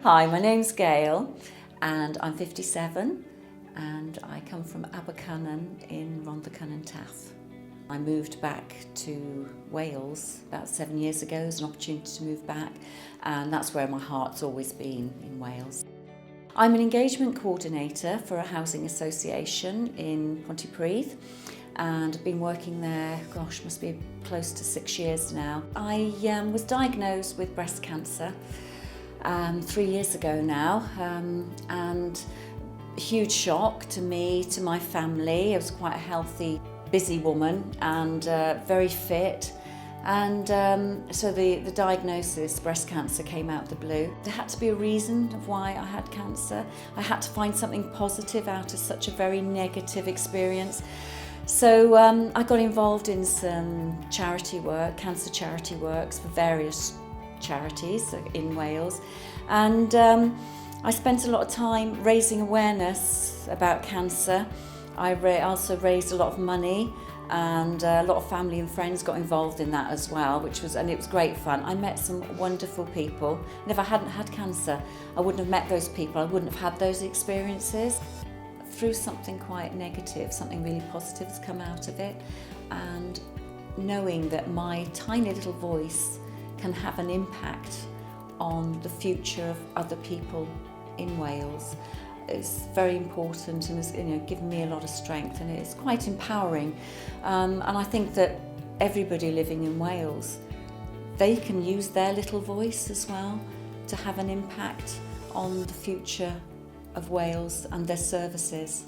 Hi, my name's Gail and I'm 57 and I come from Abercynon in Rhondda Cynon Taf. I moved back to Wales about 7 years ago. There's an opportunity to move back, and that's where my heart's always been, in Wales. I'm an engagement coordinator for a housing association in Pontypridd, and I've been working there, must be close to 6 years now. I was diagnosed with breast cancer 3 years ago now, and a huge shock to me, to my family. I was quite a healthy, busy woman and very fit. And so the diagnosis, breast cancer, came out of the blue. There had to be a reason of why I had cancer. I had to find something positive out of such a very negative experience. So I got involved in some charity work, cancer charity works for various charities in Wales, and I spent a lot of time raising awareness about cancer. I also raised a lot of money, and a lot of family and friends got involved in that as well, and it was great fun. I met some wonderful people, and if I hadn't had cancer, I wouldn't have met those people, I wouldn't have had those experiences. Through something quite negative, something really positive has come out of it, and knowing that my tiny little voice can have an impact on the future of other people in Wales is very important, and has given me a lot of strength, and it's quite empowering. And I think that everybody living in Wales, they can use their little voice as well to have an impact on the future of Wales and their services.